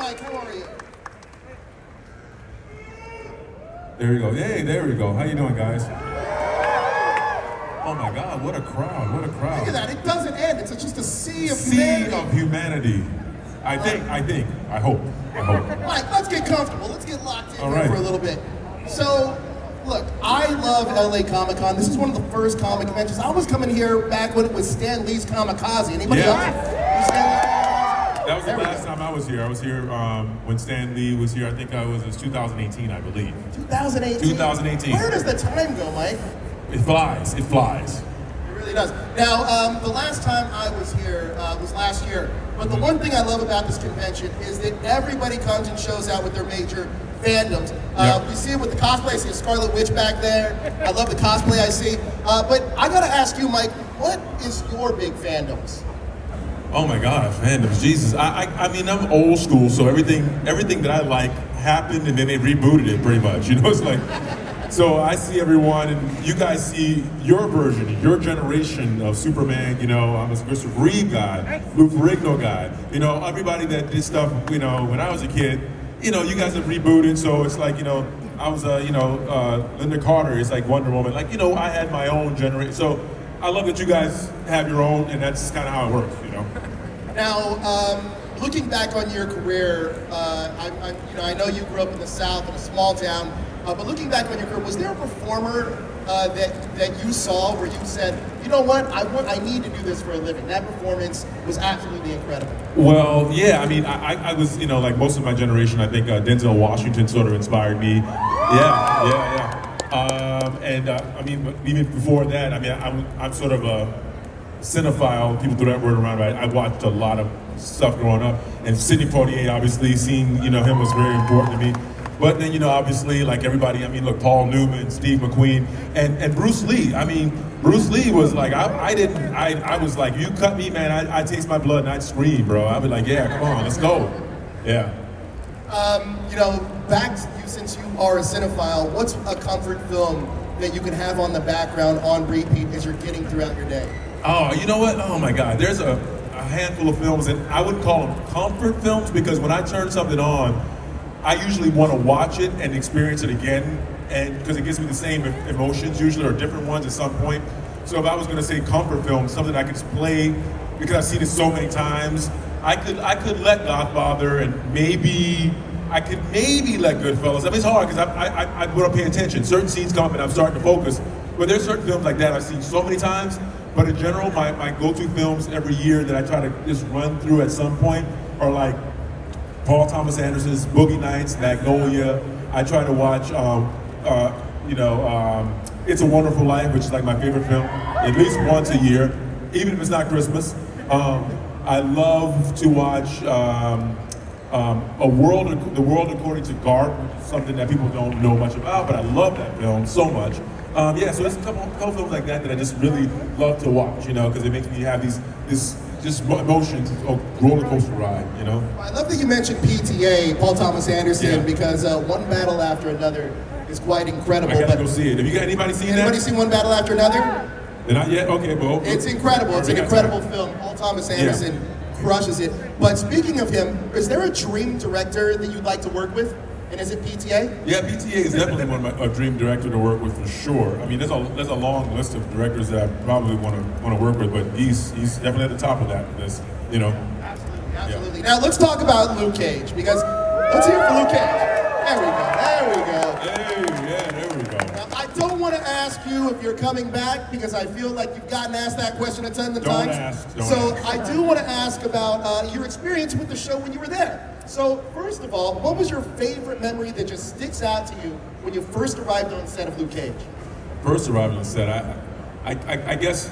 Mike, how are you? There we go. Hey, there we go. How you doing, guys? Oh my God, what a crowd, what a crowd. Look at that, it doesn't end. It's just a sea of humanity. Sea of humanity. I hope. Mike, let's get comfortable. Let's get locked in All here right. for a little bit. So, look, I love LA ComicCon. This is one of the first comic conventions. I was coming here back when it was Stan Lee's Kamikaze. Anybody else? That was the last time I was here. I was here when Stan Lee was here. I think it was 2018, I believe. 2018? 2018. Where does the time go, Mike? It flies. It flies. It really does. Now, the last time I was here was last year. But the one thing I love about this convention is that everybody comes and shows out with their major fandoms. We see it with the cosplay. I see a Scarlet Witch back there. I love the cosplay I see. But I gotta ask you, Mike, what is your big fandoms? Oh my God, fandoms, Jesus. I mean, I'm old school, so everything that I like happened and then they rebooted it pretty much. You know, it's like, so I see everyone and you guys see your version, your generation of Superman. You know, I'm a Christopher Reeve guy, Lou Ferrigno guy. You know, everybody that did stuff, you know, when I was a kid, you know, you guys have rebooted, so it's like, you know, I was, Linda Carter, it's like Wonder Woman. Like, you know, I had my own generation. So I love that you guys have your own, and that's kind of how it works, you know. Now, looking back on your career, I know you grew up in the South in a small town, but looking back on your career, was there a performer that you saw where you said, you know what, I need to do this for a living? That performance was absolutely incredible. Well, yeah, I mean, I was, you know, like most of my generation, I think Denzel Washington sort of inspired me. Yeah. I mean, even before that, I mean, I'm sort of a cinephile. People throw that word around, right? I watched a lot of stuff growing up, and Sidney Poitier, obviously, seeing, you know, him was very important to me. But then, you know, obviously, like everybody, I mean, look, Paul Newman, Steve McQueen, and Bruce Lee. I mean, Bruce Lee was like, I was like, you cut me, man, I'd taste my blood and I'd scream, bro. I'd be like, yeah, come on, let's go. Yeah. You know, back to you, since you are a cinephile, what's a comfort film that you can have on the background on repeat as you're getting throughout your day? Oh, you know what? Oh my God, there's a handful of films, and I wouldn't call them comfort films because when I turn something on, I usually want to watch it and experience it again, and because it gives me the same emotions usually, or different ones at some point. So if I was going to say comfort film, something I could play because I've seen it so many times, I could let Godfather, and I could maybe let Goodfellas. I mean, it's hard because I want to pay attention. Certain scenes come up and I'm starting to focus, but there's certain films like that I've seen so many times. But in general, my go-to films every year that I try to just run through at some point are like Paul Thomas Anderson's Boogie Nights, Magnolia. I try to watch, It's a Wonderful Life, which is like my favorite film, at least once a year, even if it's not Christmas. I love to watch The World According to Garp, which is something that people don't know much about, but I love that film so much. So there's a couple films like that I just really love to watch, you know, because it makes me have this emotions, a roller coaster ride, you know. I love that you mentioned PTA, Paul Thomas Anderson, Yeah. because One Battle After Another is quite incredible. I gotta go see it. Have you got anybody seen that? Anybody seen One Battle After Another? Not yet? Okay, well. It's incredible. It's an incredible film. Paul Thomas Anderson crushes it. But speaking of him, is there a dream director that you'd like to work with? And is it PTA? Yeah, PTA is definitely one of my dream director to work with for sure. I mean, there's a long list of directors that I probably want to work with, but he's definitely at the top of that list, you know. Absolutely. Now let's talk about Luke Cage, because let's hear it for Luke Cage. There we go. There we go. Now, I don't want to ask you if you're coming back, because I feel like you've gotten asked that question a ton of times. Don't ask. I do want to ask about your experience with the show when you were there. So first of all, what was your favorite memory that just sticks out to you when you first arrived on set of Luke Cage? First arrived on set, I guess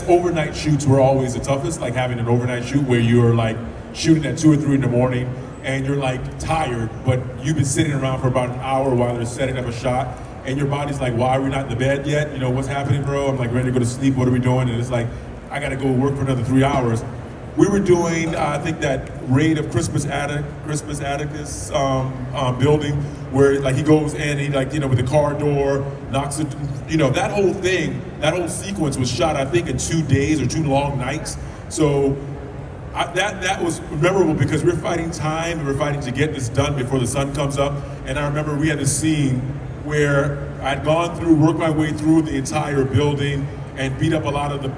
overnight shoots were always the toughest, like having an overnight shoot where you're like shooting at 2 or 3 in the morning and you're like tired, but you've been sitting around for about an hour while they're setting up a shot, and your body's like, why are we not in the bed yet? You know, what's happening, bro? I'm like ready to go to sleep, what are we doing? And it's like, I gotta go work for another 3 hours. We were doing, I think, that raid of Crispus Atticus building, where like he goes in, he like, you know, with the car door, knocks it, you know, that whole thing, that whole sequence was shot, I think, in 2 days or 2 long nights. So that was memorable because we're fighting time, and we're fighting to get this done before the sun comes up. And I remember we had a scene where I'd gone through, worked my way through the entire building and beat up a lot of the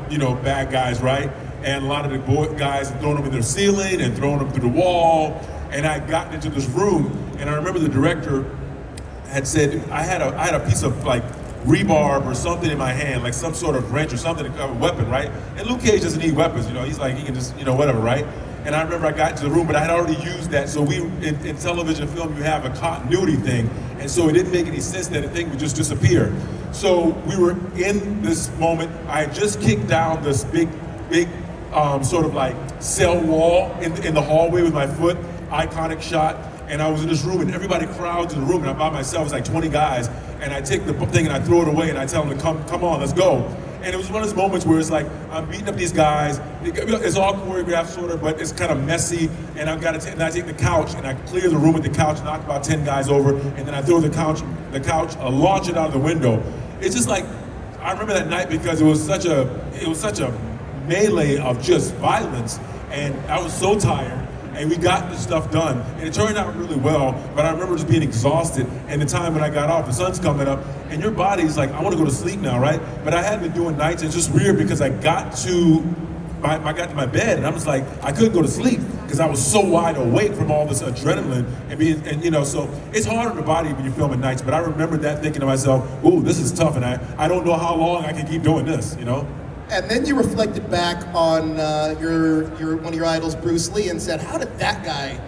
bad guys, right? And a lot of the guys had thrown them in their ceiling and thrown them through the wall. And I'd gotten into this room, and I remember the director had said, I had a piece of like rebarb or something in my hand, like some sort of wrench or something, a weapon, right? And Luke Cage doesn't need weapons, he's like, he can just, whatever, right? And I remember I got into the room, but I had already used that. So in television film, you have a continuity thing. And so it didn't make any sense that the thing would just disappear. So we were in this moment. I had just kicked down this big sort of like cell wall in the hallway with my foot, iconic shot. And I was in this room, and everybody crowds in the room, and I'm by myself. It's like 20 guys, and I take the thing and I throw it away, and I tell them to come on, let's go. And it was one of those moments where it's like I'm beating up these guys. It's all choreographed, sort of, but it's kind of messy. And I take the couch and I clear the room with the couch, knock about 10 guys over, and then I throw the couch, launch it out of the window. It's just like I remember that night because it was such a melee of just violence, and I was so tired. And we got this stuff done, and it turned out really well, but I remember just being exhausted, and the time when I got off, the sun's coming up, and your body's like, I want to go to sleep now, right? But I hadn't been doing nights, and it's just weird because I got to my bed, and I was like, I couldn't go to sleep because I was so wide awake from all this adrenaline, and so it's hard on the body when you're filming nights, but I remember that thinking to myself, ooh, this is tough, and I don't know how long I can keep doing this, And then you reflected back on one of your idols, Bruce Lee, and said, how did that guy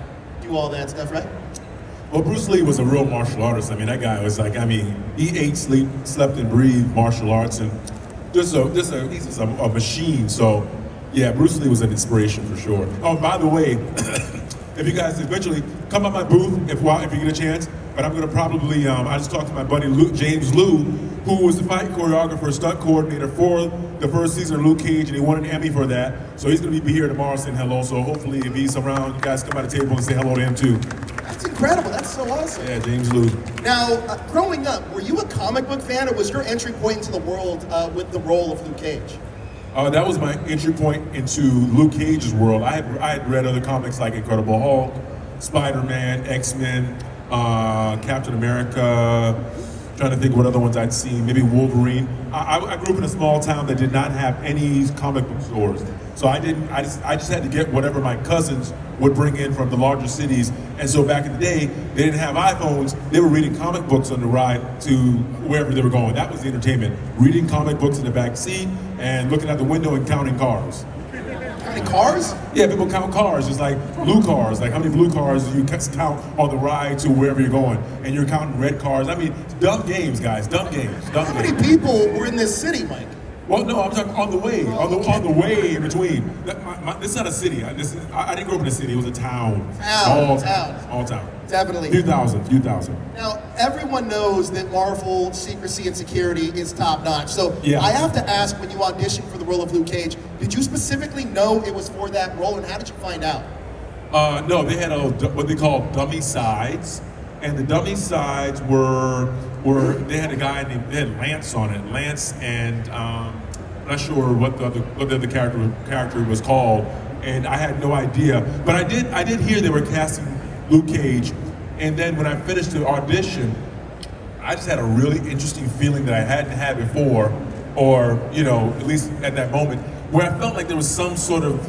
do all that stuff, right? Well, Bruce Lee was a real martial artist. That guy was like, he ate, slept, and breathed martial arts, and he's just a machine. So, yeah, Bruce Lee was an inspiration for sure. Oh, by the way, if you guys eventually come by my booth, if you get a chance, but I'm gonna probably, I just talked to my buddy James Liu, who was the fight choreographer, stunt coordinator for the first season of Luke Cage, and he won an Emmy for that. So he's gonna be here tomorrow saying hello. So hopefully if he's around, you guys come by the table and say hello to him too. That's incredible, that's so awesome. Yeah, James Liu. Now, growing up, were you a comic book fan, or was your entry point into the world with the role of Luke Cage? That was my entry point into Luke Cage's world. I had read other comics like Incredible Hulk, Spider-Man, X-Men, Captain America, trying to think what other ones I'd seen, maybe Wolverine. I grew up in a small town that did not have any comic book stores. So I just had to get whatever my cousins would bring in from the larger cities. And so back in the day, they didn't have iPhones. They were reading comic books on the ride to wherever they were going. That was the entertainment. Reading comic books in the back seat and looking out the window and counting cars. Counting cars? Yeah, people count cars. It's like blue cars. Like how many blue cars do you count on the ride to wherever you're going? And you're counting red cars. Dumb games, guys. Dumb games. How many people were in this city, Mike? Well, no, I'm talking on the way. On the way in between. This is not a city. I didn't grow up in a city. It was a town. All town. Definitely. Few thousand. Now, everyone knows that Marvel secrecy and security is top notch. So yeah. I have to ask, when you auditioned for the role of Luke Cage, did you specifically know it was for that role, and how did you find out? No, they had what they call dummy sides, and the dummy sides were they had a guy named, they had Lance on it, Lance, and I'm not sure what the other character was called, and I had no idea, but I did hear they were casting Luke Cage, and then when I finished the audition, I just had a really interesting feeling that I hadn't had before, or at least at that moment, where I felt like there was some sort of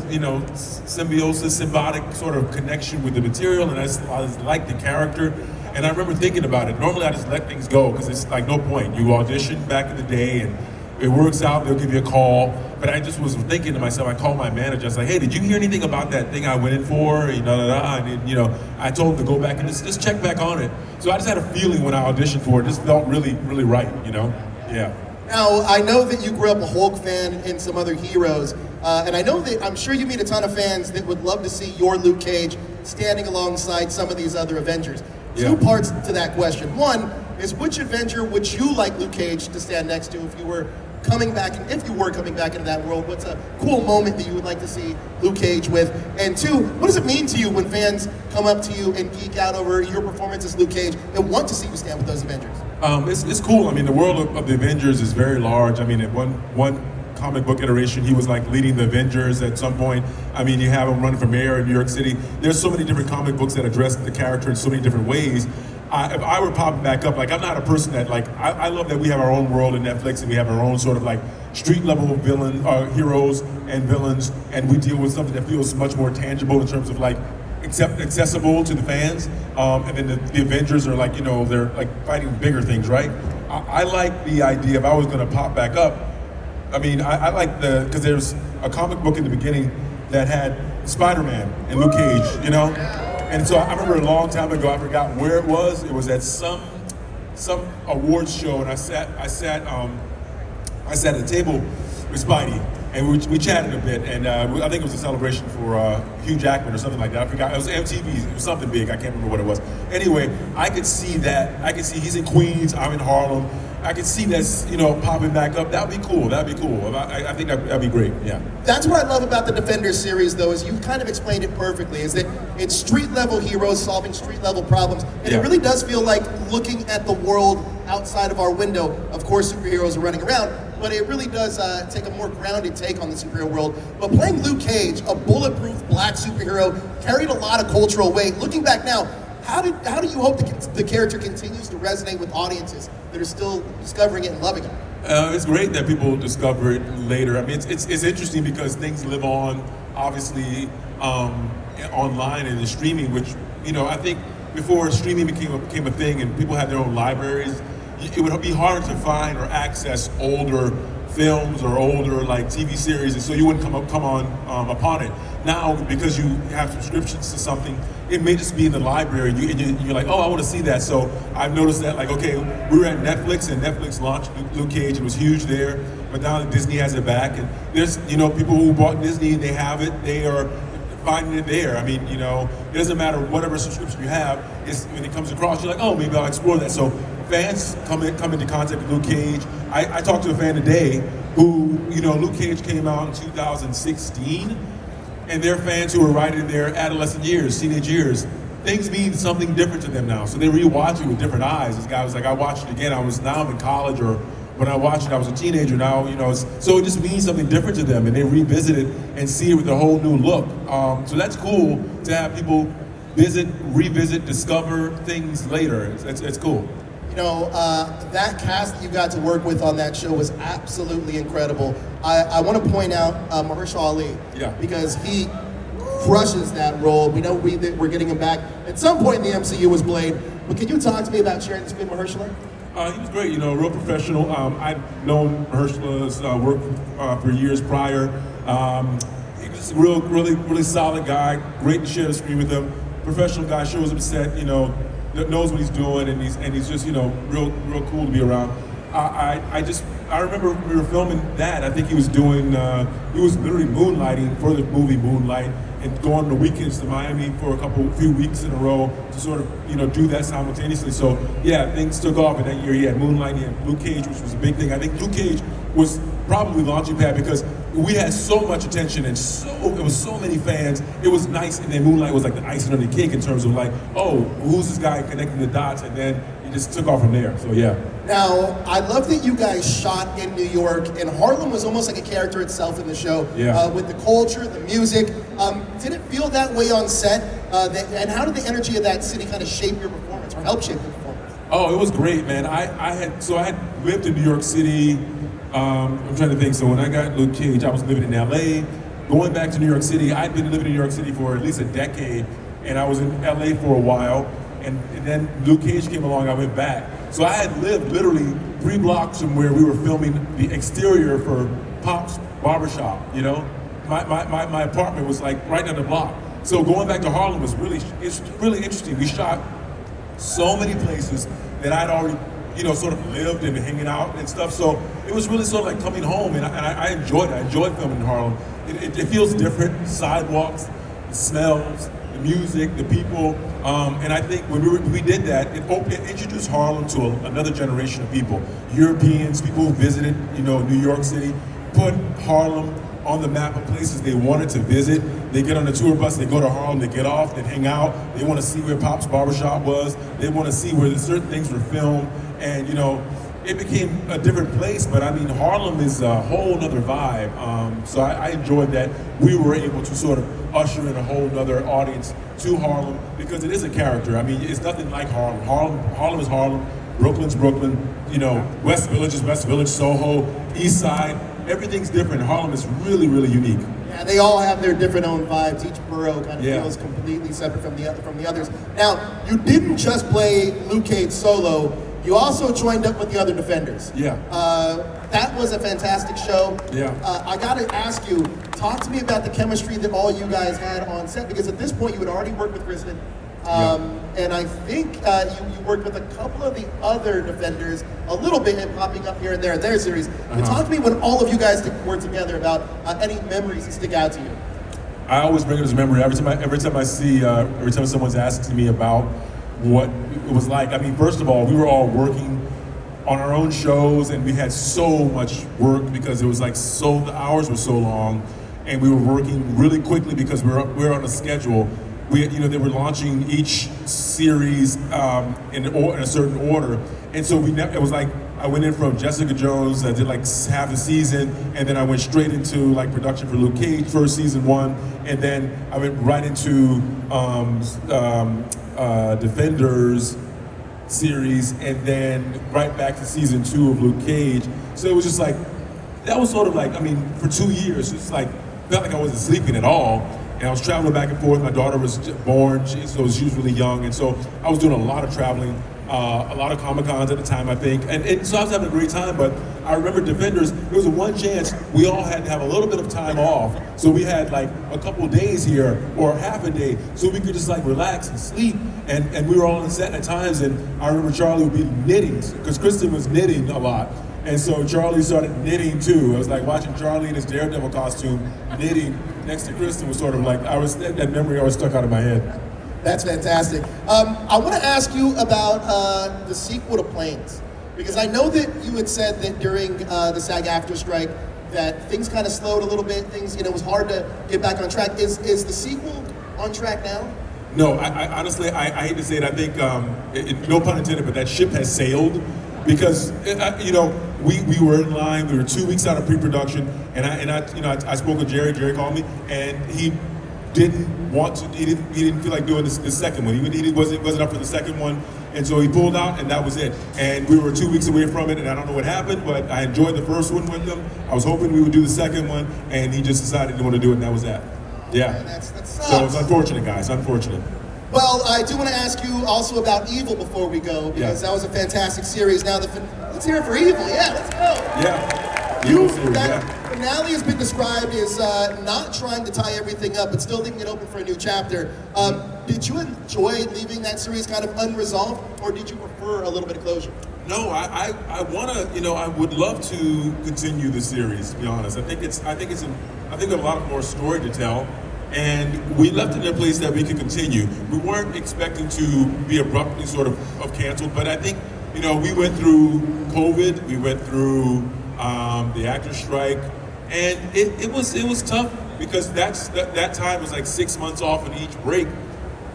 symbiosis, symbiotic sort of connection with the material, and I just liked the character. And I remember thinking about it. Normally I just let things go because it's like no point. You audition back in the day and it works out, they'll give you a call. But I just was thinking to myself, I called my manager, I was like, hey, did you hear anything about that thing I went in for? And I told him to go back and just check back on it. So I just had a feeling when I auditioned for it, it just felt really, really right, Yeah. Now, I know that you grew up a Hulk fan and some other heroes, and I'm sure you meet a ton of fans that would love to see your Luke Cage standing alongside some of these other Avengers. Yeah. Two parts to that question. One is, which Avenger would you like Luke Cage to stand next to if you were coming back into that world? What's a cool moment that you would like to see Luke Cage with? And two, what does it mean to you when fans come up to you and geek out over your performance as Luke Cage and want to see you stand with those Avengers? It's cool. The world of the Avengers is very large. At one comic book iteration. He was like leading the Avengers at some point. I mean, you have him running for mayor in New York City. There's so many different comic books that address the character in so many different ways. If I were popping back up, like I'm not a person that like, I love that we have our own world in Netflix and we have our own sort of like street level heroes and villains, and we deal with something that feels much more tangible in terms of like accessible to the fans. And then the Avengers are like, you know, they're like fighting bigger things, right? I like the idea, if I was gonna pop back up, I mean, I like because there's a comic book in the beginning that had Spider-Man and Luke Cage, you know? And so I remember a long time ago, I forgot where it was. It was at some awards show, and I sat at a table with Spidey, and we chatted a bit, and I think it was a celebration for Hugh Jackman or something like that. I forgot. It was MTV. It was something big. I can't remember what it was. Anyway, I could see that. I could see he's in Queens. I'm in Harlem. I could see this, you know, popping back up. That'd be cool. That'd be cool. I think that'd be great. Yeah. That's what I love about the Defenders series, though, is you've kind of explained it perfectly. Is that it's street level heroes solving street level problems, and it really does feel like looking at the world outside of our window. Of course, superheroes are running around, but it really does take a more grounded take on the superhero world. But playing Luke Cage, a bulletproof black superhero, carried a lot of cultural weight. Looking back now, how do you hope the character continues to resonate with audiences that are still discovering it and loving it? It's great that people discover it later. I mean, it's interesting because things live on, obviously, online and in streaming, which, you know, I think before streaming became a thing and people had their own libraries, it would be harder to find or access older films or older like TV series, and so you wouldn't come on upon it. Now, because you have subscriptions to something, it may just be in the library, and you're like, oh, I want to see that. So I've noticed that, like, okay, we were at Netflix, and Netflix launched Luke Cage. It was huge there, but now Disney has it back, and there's, you know, people who bought Disney and they have it, they are finding it there. I mean, you know, it doesn't matter whatever subscription you have. When it comes across, you're like, oh, maybe I'll explore that. So fans come into contact with Luke Cage. I talked to a fan today who, you know, Luke Cage came out in 2016, and they're fans who are right in their adolescent years, teenage years. Things mean something different to them now, so they rewatch it with different eyes. This guy was like, I watched it again. Now I'm in college, or when I watched it, I was a teenager. Now, you know, so it just means something different to them, and they revisit it and see it with a whole new look. So that's cool to have people revisit, discover things later. It's cool. You know, that cast that you got to work with on that show was absolutely incredible. I want to point out Mahershala Ali, because he crushes that role. We know we're getting him back. At some point in the MCU was Blade, but can you talk to me about sharing the screen with Mahershala? He was great, you know, real professional. I've known Mahershala's work for years prior. He was a really solid guy, great to share the screen with him. Professional guy, shows up set, you know, knows what he's doing, and he's just, you know, real cool to be around. I remember we were filming that. I think he was literally moonlighting for the movie Moonlight, and going on the weekends to Miami for a few weeks in a row to sort of, you know, do that simultaneously. So yeah, things took off, and that year he had Moonlight, he had Luke Cage, which was a big thing. I think Luke Cage was probably the launching pad because we had so much attention and it was so many fans. It was nice, and then Moonlight was like the icing on the cake in terms of like, oh, who's this guy connecting the dots, and then it just took off from there. So yeah. Now, I love that you guys shot in New York, and Harlem was almost like a character itself in the show. With the culture, the music. Did it feel that way on set? And how did the energy of that city kind of shape your performance, or help shape your performance? Oh, it was great, man. I had lived in New York City. I'm trying to think. So when I got Luke Cage, I was living in LA. Going back to New York City, I'd been living in New York City for at least a decade, and I was in LA for a while. And then Luke Cage came along, I went back. So I had lived literally 3 blocks from where we were filming the exterior for Pop's Barbershop, you know? My apartment was like right down the block. So going back to Harlem was it's really interesting. We shot so many places that I'd already, you know, sort of lived and hanging out and stuff. So it was really sort of like coming home, and I enjoyed it. I enjoyed filming in Harlem. It feels different, sidewalks, the smells, the music, the people, and I think when we did that, it introduced Harlem to another generation of people. Europeans, people who visited, you know, New York City, put Harlem on the map of places they wanted to visit. They get on the tour bus, they go to Harlem, they get off, they hang out, they want to see where Pop's Barbershop was, they want to see where certain things were filmed, and you know, it became a different place. But I mean, Harlem is a whole nother vibe. So I enjoyed that we were able to sort of usher in a whole nother audience to Harlem, because it is a character. I mean, it's nothing like Harlem. Harlem is Harlem. Brooklyn's Brooklyn. You know, West Village is West Village. Soho, East Side. Everything's different. Harlem is really, really unique. Yeah, they all have their different own vibes. Each borough kind of feels completely separate from the others. Now, you didn't just play Luke Cage solo. You also joined up with the other Defenders. Yeah. That was a fantastic show. Yeah. I got to ask you, talk to me about the chemistry that all you guys had on set, because at this point you had already worked with Kristen. And I think you worked with a couple of the other Defenders a little bit, and popping up here and there in their series. But talk to me when all of you guys were together about any memories that stick out to you. I always bring it as a memory every time someone's asking me about what it was like. I mean, first of all, we were all working on our own shows, and we had so much work because it was like the hours were so long, and we were working really quickly because we were on a schedule. They were launching each series in a certain order, and so it was like I went in from Jessica Jones. I did like half the season, and then I went straight into like production for Luke Cage, first season 1, and then I went right into Defenders series, and then right back to season 2 of Luke Cage. So it was just like, that was sort of like, I mean, for 2 years, it's like, felt like I wasn't sleeping at all. And I was traveling back and forth. My daughter was born, so she was really young. And so I was doing a lot of traveling, a lot of ComicCons at the time, I think. And so I was having a great time, but I remember Defenders, there was a one chance we all had to have a little bit of time off. So we had like a couple of days here, or half a day, so we could just like relax and sleep. And we were all on set at times, and I remember Charlie would be knitting, because Kristen was knitting a lot. And so Charlie started knitting too. I was like watching Charlie in his Daredevil costume, knitting next to Kristen was sort of like, that memory always stuck out of my head. That's fantastic. I want to ask you about the sequel to Planes, because I know that you had said that during the SAG-AFTRA strike that things kind of slowed a little bit. Things, it was hard to get back on track. Is the sequel on track now? No, I honestly, I hate to say it. I think, no pun intended, but that ship has sailed. Because we were in line. We were 2 weeks out of pre-production, and I spoke with Jerry. Jerry called me, and he didn't want to. He didn't feel like doing the second one. He wasn't up for the second one, and so he pulled out, and that was it. And we were 2 weeks away from it, and I don't know what happened, but I enjoyed the first one with him. I was hoping we would do the second one, and he just decided he didn't want to do it, and that was that. Yeah. That sucks. So it's unfortunate, guys. Unfortunate. Well, I do want to ask you also about Evil before we go, because that was a fantastic series. Now, let's hear it for Evil. Yeah, let's go. Yeah. That finale has been described as not trying to tie everything up, but still leaving it open for a new chapter. Did you enjoy leaving that series kind of unresolved, or did you prefer a little bit of closure? No, I want to. I would love to continue the series. To be honest, I think we have a lot more story to tell. And we left it in a place that we could continue. We weren't expecting to be abruptly sort of canceled, but I think, we went through COVID, we went through the actor strike, and it was tough, because that time was like 6 months off in each break,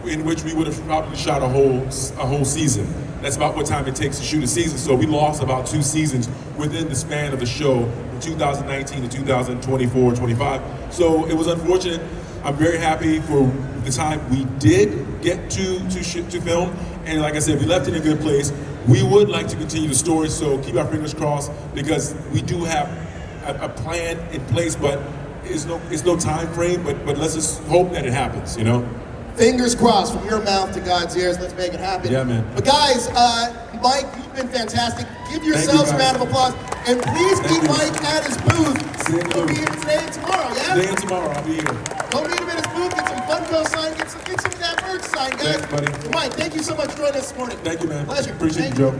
in which we would have probably shot a whole season. That's about what time it takes to shoot a season. So we lost about 2 seasons within the span of the show, from 2019 to 2024, 25. So it was unfortunate. I'm very happy for the time we did get to film, and like I said, we left it in a good place. We would like to continue the story, so keep our fingers crossed, because we do have a plan in place, but it's no time frame. But let's just hope that it happens. Fingers crossed, from your mouth to God's ears. Let's make it happen. Yeah, man. But guys, Mike, you've been fantastic. Give yourselves a round of applause, and please meet Mike at his booth. He'll be here today and tomorrow. Yeah. Today and tomorrow, I'll be here. Go meet him at his booth, get some Funko signed, get some of that merch signed, guys. Thanks, buddy. Mike, thank you so much for joining us this morning. Thank you, man. Pleasure. Appreciate you, Joe.